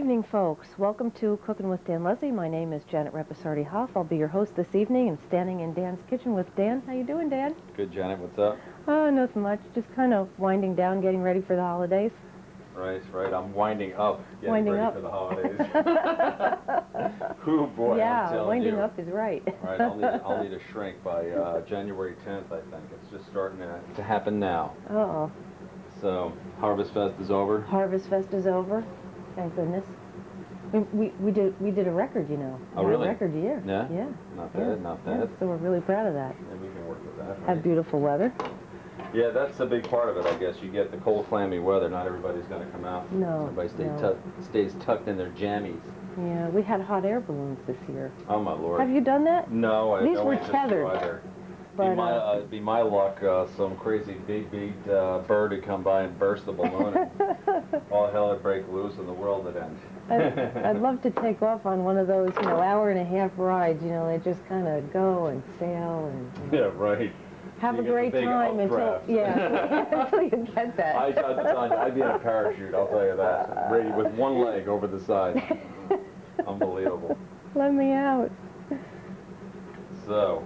evening, folks. Welcome to Cooking with Dan Leslie. My name is Janet Repisardi-Hoff. I'll be your host this evening. I'm standing in Dan's kitchen with Dan. How you doing, Dan? Good, Janet. What's up? Oh, nothing much. Just kind of winding down, getting ready for the holidays. Right. I'm winding up, getting Winding ready up. for the holidays. Ooh, boy, Yeah, I'm telling winding you. up is right. Right, I'll need a shrink by January 10th, I think. It's just starting to happen now. Uh-oh. So, Harvest Fest is over. Harvest Fest is over. Thank goodness. We did a record, you know. Oh, really? A record year. Yeah? Yeah. Not bad, not bad. Yeah, so we're really proud of that. And we can work with that, right? Have beautiful weather. Yeah, that's a big part of it, I guess. You get the cold, clammy weather. Not everybody's going to come out. No, Everybody no. stays tucked in their jammies. Yeah, we had hot air balloons this year. Oh, my Lord. Have you done that? No, I These don't were want to tethered. either. But, Be my luck, some crazy big-beaked bird would come by and burst the balloon, and all hell would break loose and the world would end. I'd love to take off on one of those, hour and a half rides. They just kind of go and sail and Yeah, right. have You a get the great big time until updraft. until you get that. I'd be in a parachute, I'll tell you that. Ready with one leg over the side. Unbelievable. Let me out. So,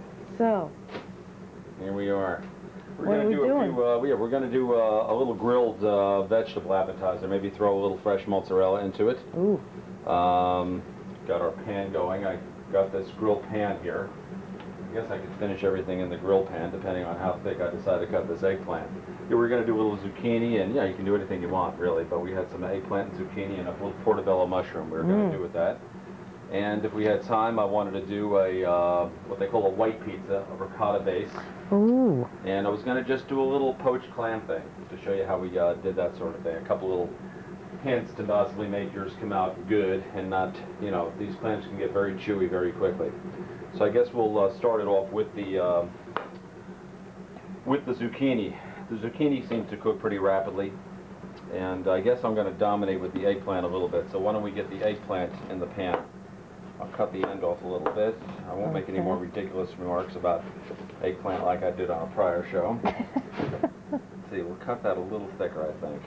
here we are. What are we doing? We're going to do a little grilled vegetable appetizer. Maybe throw a little fresh mozzarella into it. Ooh. Got our pan going. I got this grill pan here. I guess I could finish everything in the grill pan, depending on how thick I decide to cut this eggplant. Yeah, we're going to do a little zucchini, and yeah, you can do anything you want, really. But we had some eggplant and zucchini and a little portobello mushroom we were going to do with that. And if we had time, I wanted to do a what they call a white pizza, a ricotta base. Ooh. And I was going to just do a little poached clam thing to show you how we did that sort of thing. A couple little hints to possibly make yours come out good and not, these clams can get very chewy very quickly. So I guess we'll start it off with the zucchini. The zucchini seems to cook pretty rapidly, and I guess I'm going to dominate with the eggplant a little bit. So why don't we get the eggplant in the pan? I'll cut the end off a little bit. I won't make any more ridiculous remarks about eggplant like I did on a prior show. Let's see, we'll cut that a little thicker, I think.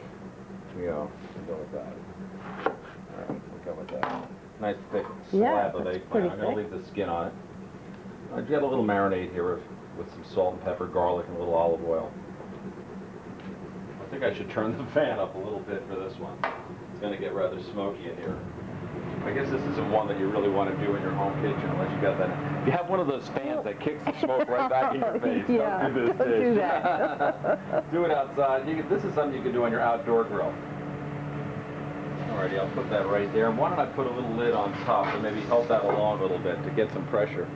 We'll go with that. All right, we'll go with that. Nice thick slab of eggplant. I'm going to leave the skin on it. I've got a little marinade here with some salt and pepper, garlic, and a little olive oil. I think I should turn the fan up a little bit for this one. It's going to get rather smoky in here. I guess this isn't one that you really want to do in your home kitchen unless you got that. If you have one of those fans that kicks the smoke right back in your face, Yeah, don't do this don't dish. do that. Do it outside. This is something you can do on your outdoor grill. Alrighty, I'll put that right there. And why don't I put a little lid on top to maybe help that along a little bit to get some pressure,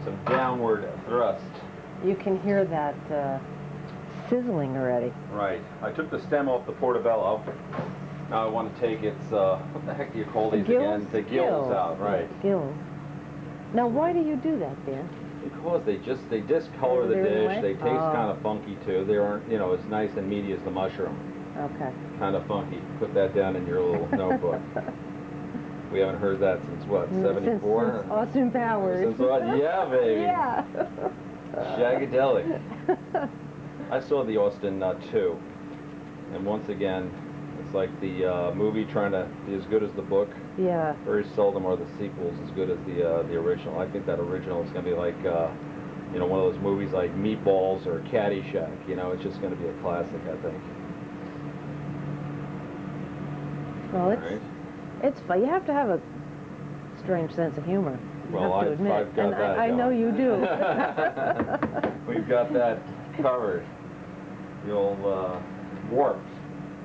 some downward thrust. You can hear that sizzling already. Right. I took the stem off the portobello. Now I want to take its, what the heck do you call these again? The gills out, right. Gills. Now, why do you do that, Dan? Because they discolor the dish. They taste kind of funky, too. They aren't, as nice and meaty as the mushroom. Okay. Kind of funky. Put that down in your little notebook. We haven't heard that since, what, 74? Since Austin Powers. Since what? Yeah, baby. Yeah. Shagadelic. I saw the Austin 2. And once again, it's like the movie trying to be as good as the book. Yeah. Very seldom are the sequels as good as the original. I think that original is going to be like, one of those movies like Meatballs or Caddyshack. It's just going to be a classic, I think. Well, it's fun. You have to have a strange sense of humor. Well, I've got that. I know you do. We've got that covered. The old warped.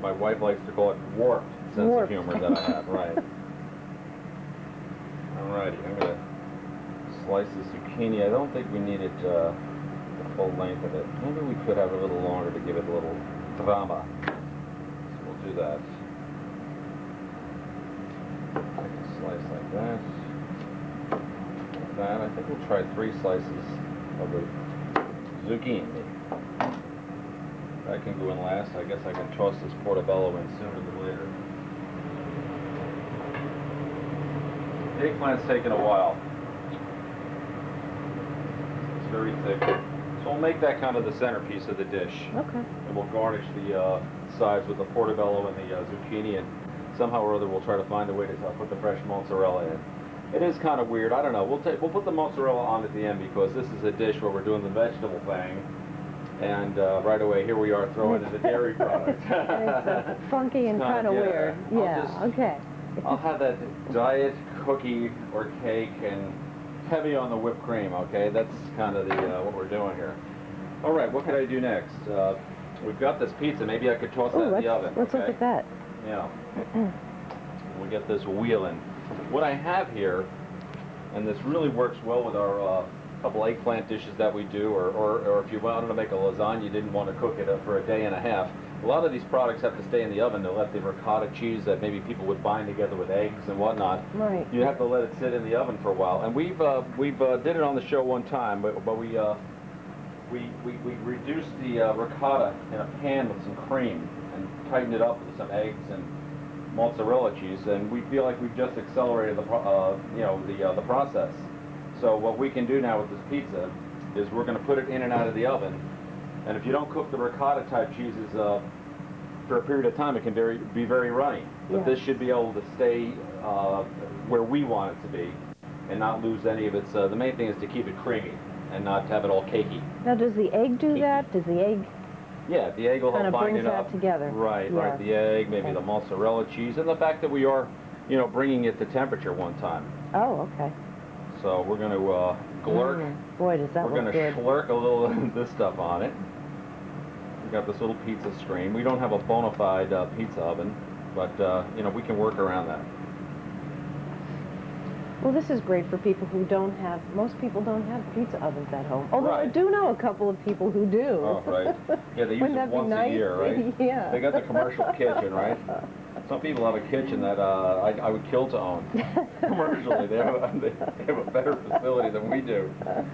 My wife likes to call it warped sense of humor that I have, right. Alrighty, I'm going to slice the zucchini. I don't think we need it the full length of it. Maybe we could have it a little longer to give it a little drama. So we'll do that. Take a slice like that. Like that. I think we'll try 3 slices of the zucchini. That can go in last. I guess I can toss this portobello in sooner than later. The eggplant's taking a while. It's very thick. So we'll make that kind of the centerpiece of the dish. Okay. And we'll garnish the sides with the portobello and the zucchini and somehow or other we'll try to find a way to put the fresh mozzarella in. It is kind of weird. I don't know. We'll put the mozzarella on at the end because this is a dish where we're doing the vegetable thing, and right away here we are throwing in the dairy product. It's funky and kind of weird. Yeah. Okay. I'll have that diet cookie or cake and heavy on the whipped cream. Okay, that's kind of the what we're doing here. All right, what could I do next? We've got this pizza. Maybe I could toss that in the oven. Let's look at that. Yeah. We'll get this wheeling. What I have here, and this really works well with our couple eggplant dishes that we do, or if you wanted to make a lasagna, you didn't want to cook it for a day and a half. A lot of these products have to stay in the oven to let the ricotta cheese that maybe people would bind together with eggs and whatnot. Right. You have to let it sit in the oven for a while. And we've did it on the show one time, but we reduced the ricotta in a pan with some cream and tightened it up with some eggs and mozzarella cheese, and we feel like we've just accelerated the process. So what we can do now with this pizza is we're going to put it in and out of the oven, and if you don't cook the ricotta type cheeses for a period of time, it can be very runny. But this should be able to stay where we want it to be and not lose any of its. The main thing is to keep it creamy and not have it all cakey. Now, does the egg do that? Does the egg? Yeah, the egg will help bind it up. Kind of brings that together. Right, right. The egg, maybe the mozzarella cheese, and the fact that we are, bringing it to temperature one time. Oh, okay. So we're going to glurk. Boy, does that look good. We're going to schlurk a little of this stuff on it. We've got this little pizza screen. We don't have a bona fide pizza oven, but, we can work around that. Well, this is great for people who don't have, most people don't have pizza ovens at home. Although I do know a couple of people who do. Oh, right. Yeah, they use it once a year, right? Yeah. They got the commercial kitchen, right? Some people have a kitchen that I would kill to own. Commercially, they have a better facility than we do. But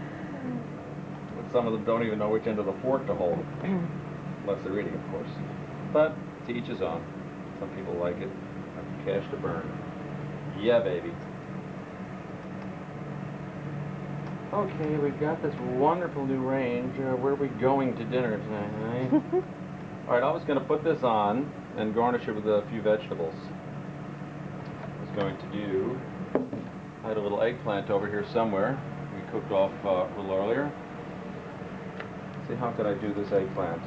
some of them don't even know which end of the fork to hold, unless they're eating, of course. But to each his own. Some people like it. Have cash to burn. Yeah, baby. Okay, we've got this wonderful new range. Where are we going to dinner tonight? All right, I was going to put this on and garnish it with a few vegetables. I was going to do, I had a little eggplant over here somewhere. We cooked off a little earlier. Let's see, how could I do this eggplant?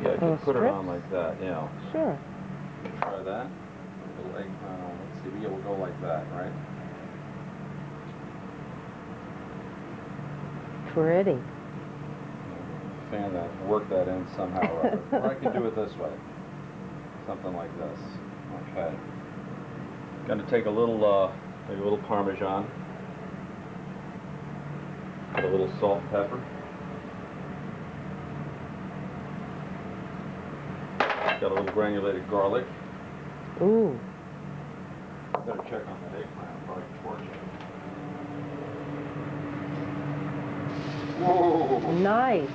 Yeah, I could put it on like that, yeah. Sure. Try that. A little eggplant. Let's see, we'll go like that, right? Pretty. Fan that, work that in somehow or other. Or I could do it this way. Something like this. Okay. Gonna take a little, maybe a little Parmesan. Put a little salt and pepper. Got a little granulated garlic. Ooh. Better check on that eggplant. I'll probably torch it. Whoa! Nice.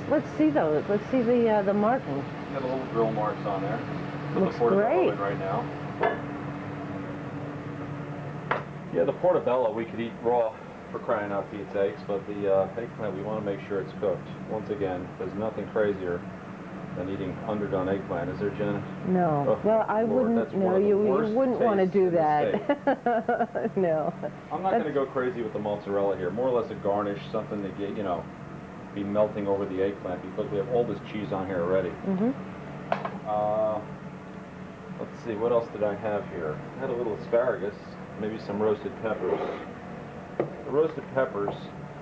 Let's see those. Let's see the markings. Got a little grill marks on there. Put Looks the portobello great. in right now. Yeah, the portobello we could eat raw, for crying out Pete's sakes, but the eggplant we want to make sure it's cooked. Once again, there's nothing crazier than eating underdone eggplant, is there, Jen? No. Oh, well, I Lord, wouldn't. that's one No, of the you worst wouldn't want to tastes do in the that. No. I'm not going to go crazy with the mozzarella here. More or less a garnish, something to get, be melting over the eggplant because we have all this cheese on here already. Let's see, what else did I have here? I had a little asparagus, maybe some roasted peppers. The roasted peppers,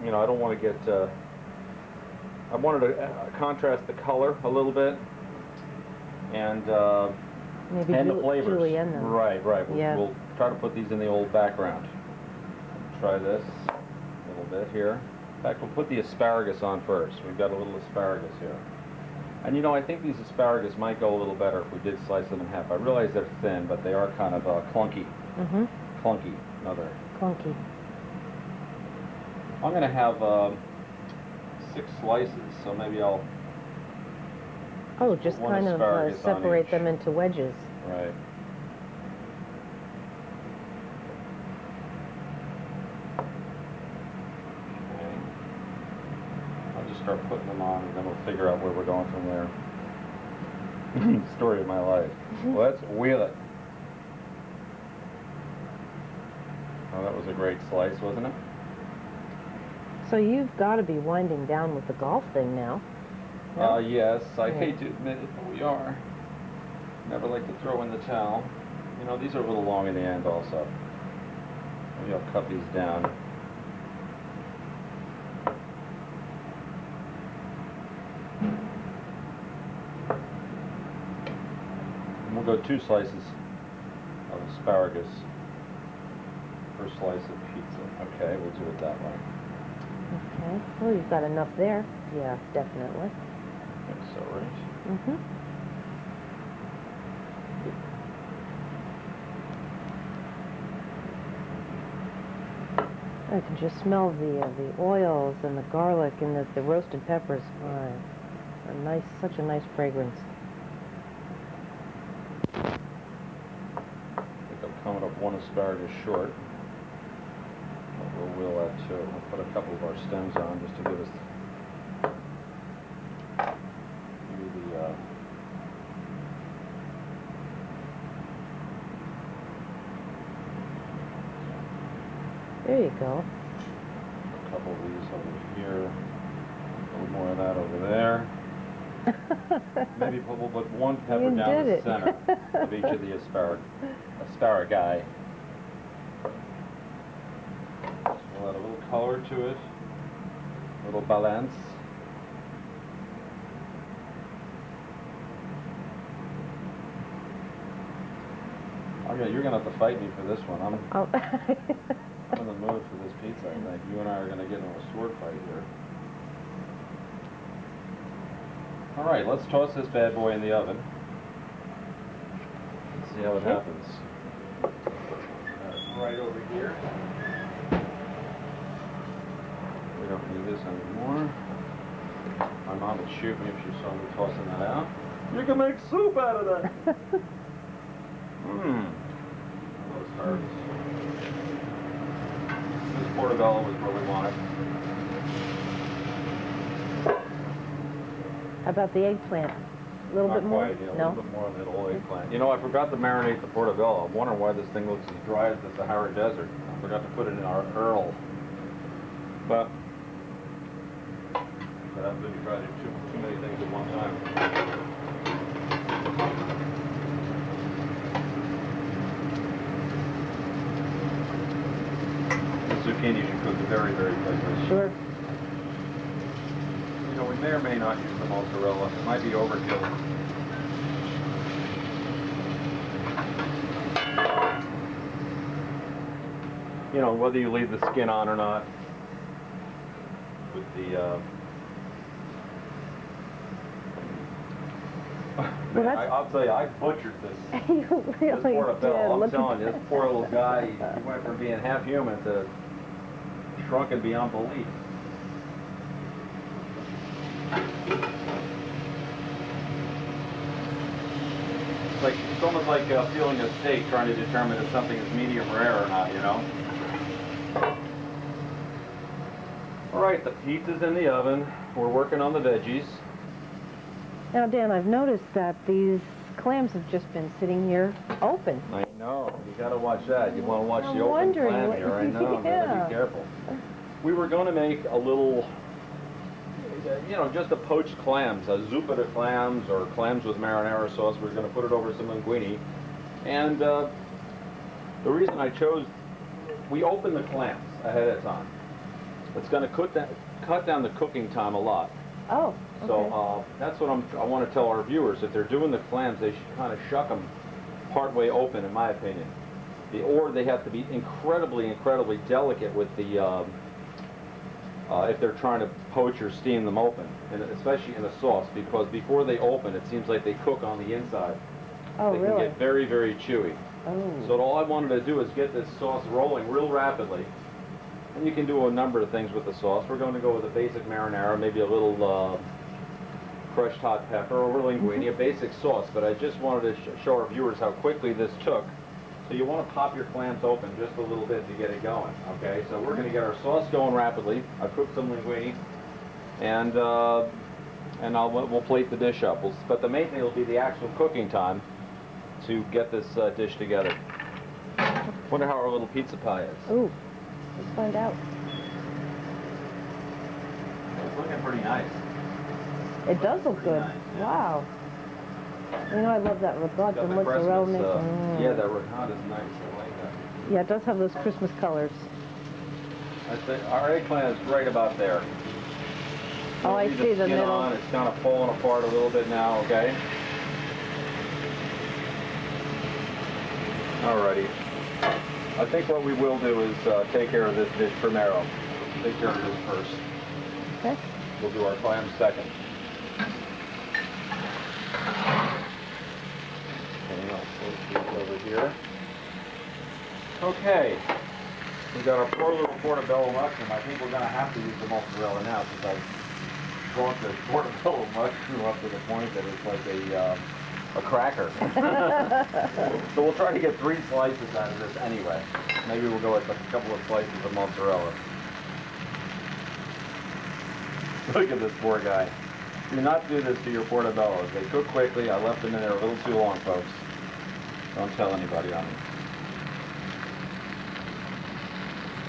I don't want to get, I wanted to contrast the color a little bit and Maybe the flavors. julienne them. Right. Yeah. We'll try to put these in the old background. Try this a little bit here. In fact, we'll put the asparagus on first. We've got a little asparagus here. And I think these asparagus might go a little better if we did slice them in half. I realize they're thin, but they are kind of clunky. Clunky, another. Clunky. I'm going to have 6 slices, so maybe I'll... Oh, just one kind of asparagus on separate each. them into wedges. Right. Okay. I'll just start putting them on, and then we'll figure out where we're going from there. Story of my life. Let's wheel it. Oh, that was a great slice, wasn't it? So you've got to be winding down with the golf thing now. Yes. I Yeah. hate to admit it, but we are. Never like to throw in the towel. You know, these are a little long in the end also. Maybe I'll cut these down. And we'll go 2 slices of asparagus per slice of pizza. Okay, we'll do it that way. Okay. Well, you've got enough there. Yeah, definitely. I think so, right? Mm-hmm. I can just smell the oils and the garlic and the roasted peppers. Such a nice fragrance. I think I'm coming up 1 asparagus short. But we'll wheel that too. We'll put a couple of our stems on just to give us the There you go. a couple of these over here. A little more of that over there. Maybe we'll put 1 pepper You down did the it. center of each of the asparagus. We'll add a little color to it, a little balance. Oh yeah, you're gonna have to fight me for this one. I'm Oh. in the mood for this pizza, I think. You and I are gonna get into a sword fight here. All right, let's toss this bad boy in the oven. Let's see how it happens. Right over here. We don't need this anymore. My mom would shoot me if she saw me tossing that out. You can make soup out of that. Those herbs. This portobello was where we wanted. How about the eggplant? A little Not bit more? quite, yeah, a No? little bit more of the little eggplant. You know, I forgot to marinate the portobello. I'm wondering why this thing looks as dry as the Sahara Desert. I forgot to put it in our Earl. But that's when you try to do too many things at one time. The zucchini should cook very, very quickly. Sure. You know, we may or may not use the mozzarella. It might be overkill. You know, whether you leave the skin on or not. With the, Well, man, I'll tell you, I butchered this. You This really did. portobello. I'm Look telling you, at this poor little guy, he went from being half human to shrunken beyond belief. It's almost like peeling a steak, trying to determine if something is medium rare or not, you know? All right, the pizza's in the oven. We're working on the veggies. Now, Dan, I've noticed that these clams have just been sitting here open. I know. You got to watch that. You want to watch I'm the open wondering clam what- here. I know. Yeah. Gotta be careful. We were going to make a little, you know, just a poached clams, a zuppa de clams or clams with marinara sauce. We're going to put it over some linguine. And the reason I chose, we open the clams ahead of time. It's going to cut down the cooking time a lot. Oh, okay. So that's what I want to tell our viewers. If they're doing the clams, they should kind of shuck them partway open, in my opinion. Or they have to be incredibly, incredibly delicate with the, if they're trying to poach or steam them open, and especially in a sauce, because before they open, it seems like they cook on the inside. Oh, They can really? get very, very chewy. Oh. So all I wanted to do is get this sauce rolling real rapidly. And you can do a number of things with the sauce. We're going to go with a basic marinara, maybe a little crushed hot pepper, or linguine, a basic sauce. But I just wanted to show our viewers how quickly this took. So you want to pop your clams open just a little bit to get it going, okay? So we're going to get our sauce going rapidly. I cooked some linguine. and we'll plate the dish up. But the main thing will be the actual cooking time to get this dish together. Wonder how our little pizza pie is. Ooh, let's find out. It's looking pretty nice. It does look good. Nice, yeah. Wow. You know, I love that It's ricotta got the mozzarella Christmas, mix. yeah, that ricotta is nice. I like that. Yeah, it does have those Christmas colors. I think our eggplant is right about there. Oh, I Leave see the skin middle. on. It's kind of falling apart a little bit now, okay? Alrighty. I think what we will do is take care of this dish primero. Take care of this first. Okay. We'll do our clams second. Okay, I'll put these over here. Okay. We've got our poor little portobello mushroom. I think we're going to have to use the mozzarella now since I've brought the portobello mushroom up to the point that it's like a cracker. So we'll try to get 3 slices out of this anyway. Maybe we'll go with a couple of slices of mozzarella. Look at this poor guy. Do not do this to your portobellos. They cook quickly. I left them in there a little too long, folks. Don't tell anybody on me.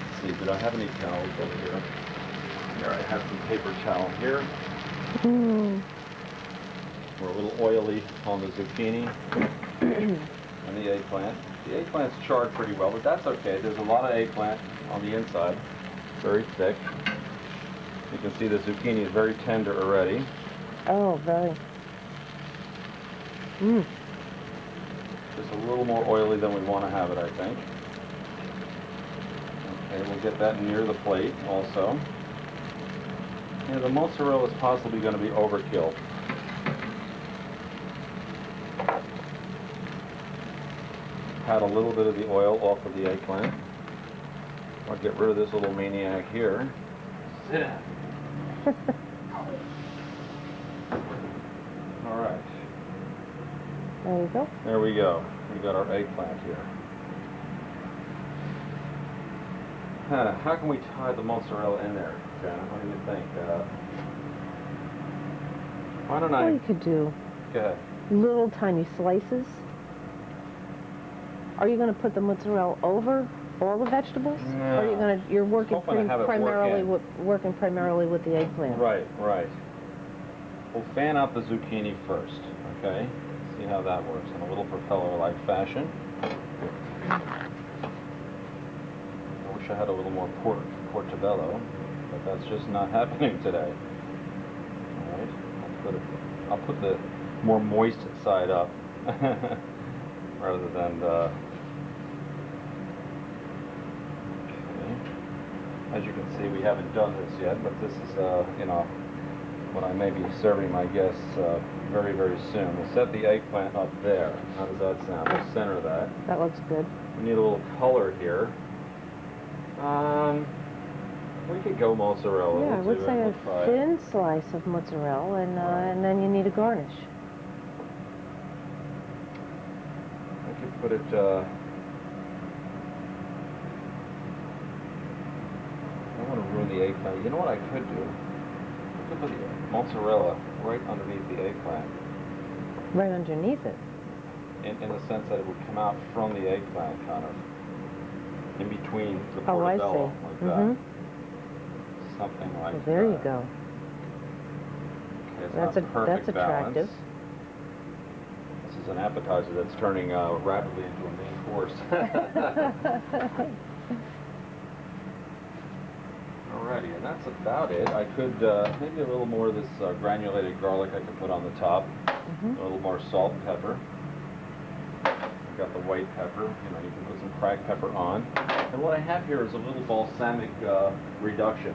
Let's see, did I have any towels over here? Here, I have some paper towel here. We're a little oily on the zucchini and the eggplant. The eggplant's charred pretty well, but that's okay. There's a lot of eggplant on the inside, very thick. You can see the zucchini is very tender already. Oh, very. Just a little more oily than we want to have it, I think. Okay, we'll get that near the plate also. Yeah, the mozzarella is possibly going to be overkill. Pat a little bit of the oil off of the eggplant. I'll get rid of this little maniac here. Sit down. All right. There you go. There we go. We got our eggplant here. How can we tie the mozzarella in there, Janet? What do you think? Why don't Well, I... you could do Go ahead. little tiny slices. Are you going to put the mozzarella over all the vegetables? No. Or are you going to? You're working Hoping to have it work primarily in. working primarily with the eggplant. Right, right. We'll fan out the zucchini first, okay? See how that works in a little propeller-like fashion. I wish I had a little more portobello, but that's just not happening today. All right, I'll put the more moist side up rather than the. Okay. As you can see, we haven't done this yet, but this is, you know, what I may be serving my guests very, very soon. We'll set the eggplant up there. How does that sound? We'll center that. That looks good. We need a little color here. We could go mozzarella. Yeah, I We'll would do say it. a We'll try it. thin slice of mozzarella, and then you need a garnish. I could put it. I don't want to ruin the eggplant. You know what I could do? I could put the mozzarella right underneath the eggplant. Right underneath it. In the sense that it would come out from the eggplant, kind of in between the Oh, I portobello, see. like Mm-hmm. that. Something like Well, there that. you go. Okay, it's That's not perfect that's attractive. balance. This is an appetizer that's turning rapidly into a main course. Alrighty, and that's about it. I could maybe a little more of this granulated garlic I could put on the top. A little more salt and pepper. I've got the white pepper. You know, you can put some cracked pepper on. And what I have here is a little balsamic reduction.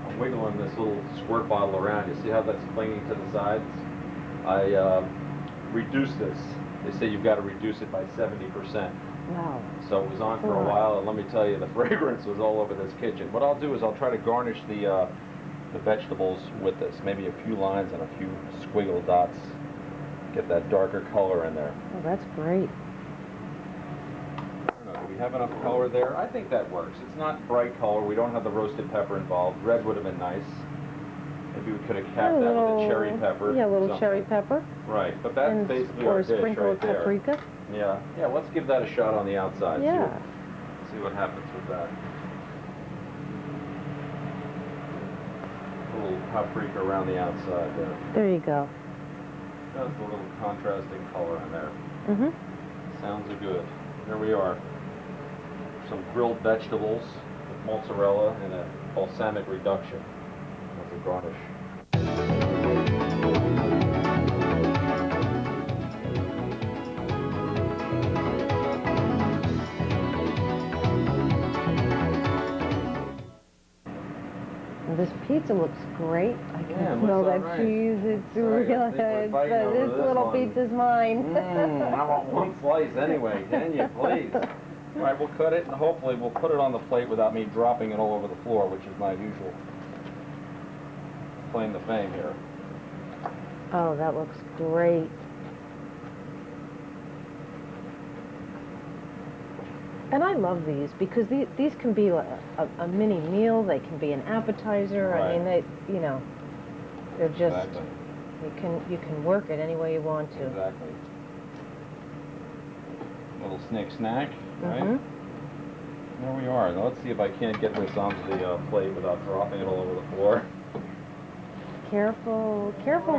I'm wiggling this little squirt bottle around. You see how that's clinging to the sides? I reduced this. They say you've got to reduce it by 70%. Wow. So it was on for a while, and let me tell you, the fragrance was all over this kitchen. What I'll do is I'll try to garnish the vegetables with this. Maybe a few lines and a few squiggle dots. Get that darker color in there. Oh, that's great. I don't know, do we have enough color there? I think that works. It's not bright color. We don't have the roasted pepper involved. Red would have been nice. maybe we could have capped that with a cherry pepper. Yeah, a little something. cherry pepper. Right, but that's And basically or our a dish sprinkle right of there. paprika. Yeah, yeah, let's give that a shot on the outside. Yeah. See what happens with that. A little paprika around the outside there. There you go. That's a little contrasting color in there. Mm-hmm. Sounds good. There we are. Some grilled vegetables with mozzarella and a balsamic reduction as a garnish. This pizza looks great. I Yeah, can it smell looks that all right. cheese. It's All right, I real think we're good. fighting But over this this little one. pizza's mine. I want one slice anyway, can you, please? All right, we'll cut it, and hopefully we'll put it on the plate without me dropping it all over the floor, which is my usual claim to fame here. Oh, that looks great. And I love these because these can be a mini meal. They can be an appetizer. Right. I mean, they're just Exactly. you can work it any way you want to. Exactly. Little snack, right? Mhm. There we are. Now let's see if I can't get this onto the plate without dropping it all over the floor. Careful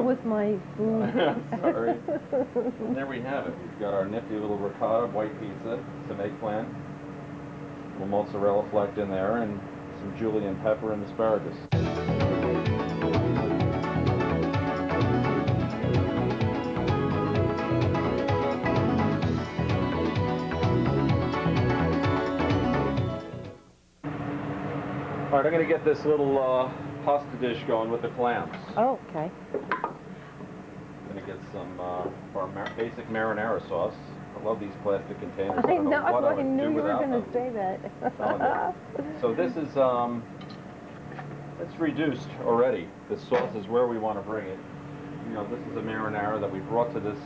with my food. Sorry. And there we have it. We've got our nifty little ricotta white pizza, some eggplant, a little mozzarella flecked in there, and some julienne pepper and asparagus. All right, I'm going to get this little pasta dish going with the clams. Oh, okay. I'm going to get some of our basic marinara sauce. I love these plastic containers. I I don't know what I know. I would knew do you were without going them. to say that. Telling you. So this is it's reduced already. The sauce is where we want to bring it. You know, this is a marinara that we brought to this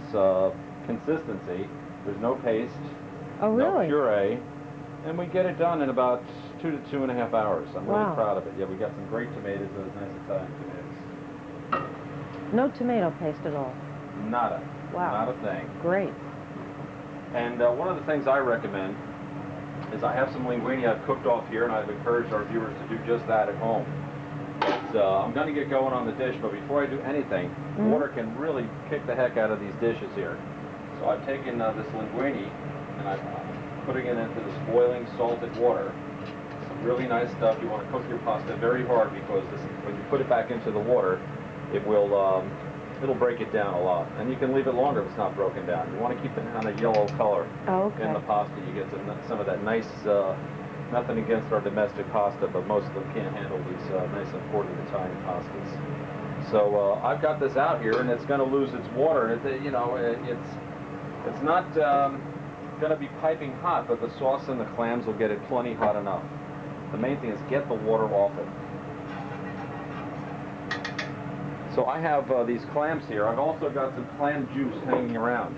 consistency. There's no paste, Oh, no really? puree, and we get it done in about 2 to 2.5 hours. I'm really Wow. proud of it. Yeah, we got some great tomatoes, those nice Italian tomatoes. No tomato paste at all. Nada. Wow. Not a thing. Great. And one of the things I recommend is I have some linguine I've cooked off here, and I've encouraged our viewers to do just that at home. But I'm going to get going on the dish, but before I do anything, water can really kick the heck out of these dishes here. So I've taken this linguine, and I'm putting it into this boiling salted water. Some really nice stuff. You want to cook your pasta very hard because when you put it back into the water, it will it'll break it down a lot. And you can leave it longer if it's not broken down. You want to keep it kind of yellow color Oh, okay. in the pasta. You get some of that nice, nothing against our domestic pasta, but most of them can't handle these nice imported Italian pastas. So I've got this out here, and it's going to lose its water. And you know, it's not going to be piping hot, but the sauce and the clams will get it plenty hot enough. The main thing is get the water off it. So I have these clams here. I've also got some clam juice hanging around.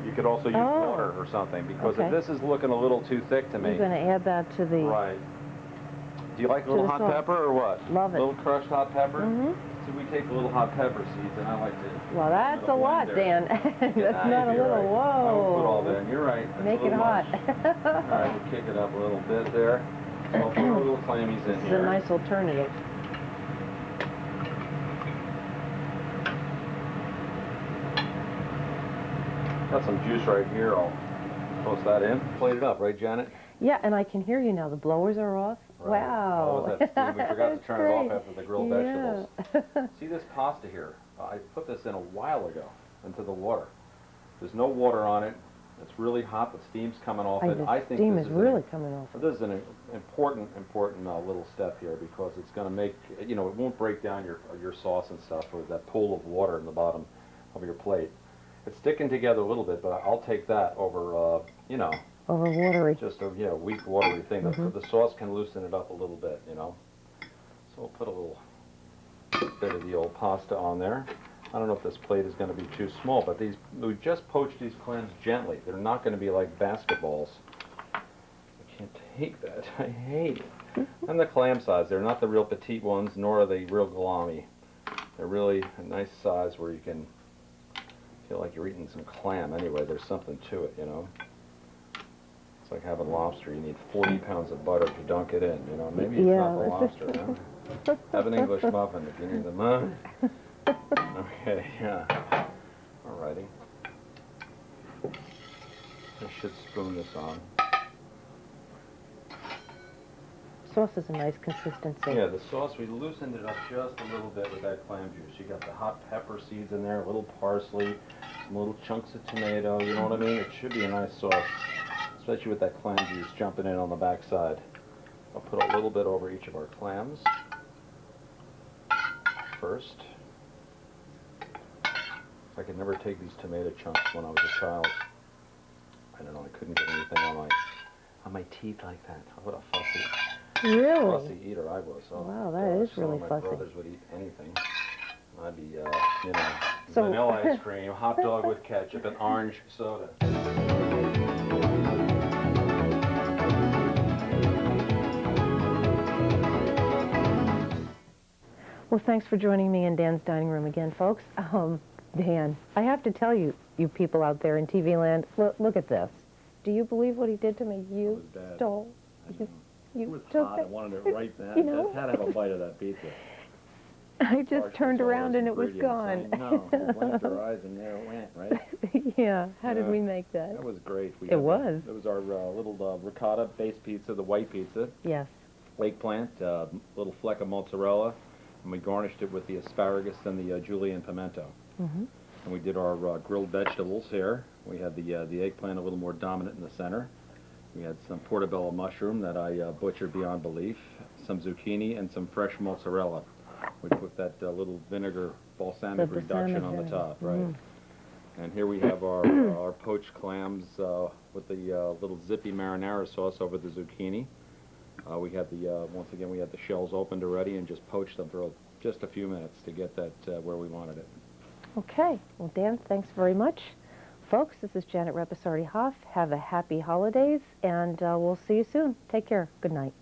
You could also use water or something, because Okay. if this is looking a little too thick to me. You're going to add that to the... Right. Do you like a little the hot sauce. pepper or what? Love it. A little crushed hot pepper? Mm-hmm. So we take a little hot pepper seeds, and I like to... Well, that's a lot, Dan. That's not a little. Right. I won't put all Whoa. that in. You're right. That's Make a it little hot. much. All right, we'll kick it up a little bit there. So I'll put a little clammies in This is here. a nice alternative. Got some juice right here. I'll toast that in. Plate it up, right, Janet? Yeah, and I can hear you now. The blowers are off. Right. Wow. Oh, that steam. We forgot to That's turn it off great. after the grilled Yeah. vegetables. See this pasta here? I put this in a while ago into the water. There's no water on it. It's really hot. The steam's coming off it. I The think steam this is is really coming off. This is an important little step here, because it's going to make, you know, it won't break down your sauce and stuff with that pool of water in the bottom of your plate. It's sticking together a little bit, but I'll take that over, you know, Over watery. just a weak watery thing. The sauce can loosen it up a little bit, you know. So we'll put a little bit of the old pasta on there. I don't know if this plate is going to be too small, but we just poached these clams gently. They're not going to be like basketballs. I can't take that. I hate it. And the clam size, they're not the real petite ones, nor are they real glommy. They're really a nice size where you can feel like you're eating some clam anyway. There's something to it, you know. It's like having lobster. You need 40 pounds of butter to dunk it in, you know. Maybe it's not the lobster, huh? Have an English muffin if you need them, huh? Okay, yeah. Alrighty. I should spoon this on. Sauce is a nice consistency. Yeah, the sauce, we loosened it up just a little bit with that clam juice. You got the hot pepper seeds in there, a little parsley, some little chunks of tomato, you know what I mean? It should be a nice sauce, especially with that clam juice jumping in on the backside. I'll put a little bit over each of our clams first. I could never take these tomato chunks when I was a child. I don't know, I couldn't get anything on my teeth like that. What a fussy. Really? Fussy eater I was. Oh, Wow, that is really my fussy. brothers would eat anything. I'd be, you know, So- vanilla ice cream, hot dog with ketchup, and orange soda. Well, thanks for joining me in Dan's Dining Room again, folks. Dan, I have to tell you, you people out there in TV land, look at this. Do you believe what he did to me? You It was bad. stole. You It was took hot. I it. wanted it right then. You know? I had to have a bite of that pizza. I just Partially turned all around those and it was ingredients. gone. I know. You blinked your eyes and there it went, right? Yeah, how did Yeah. we make that? That was great. It was. It was our little ricotta-based pizza, the white pizza, Yes. eggplant, little fleck of mozzarella, and we garnished it with the asparagus and the julienne pimento. Mm-hmm. And we did our grilled vegetables here. We had the eggplant a little more dominant in the center. We had some portobello mushroom that I butchered beyond belief, some zucchini, and some fresh mozzarella. We put that little vinegar balsamic The reduction balsamic on the vinegar. top, right? Mm. And here we have our poached clams with the little zippy marinara sauce over the zucchini. We had once again, we had the shells opened already and just poached them for just a few minutes to get that where we wanted it. Okay. Well, Dan, thanks very much. Folks, this is Janet Repisardi Hoff. Have a happy holidays, and we'll see you soon. Take care. Good night.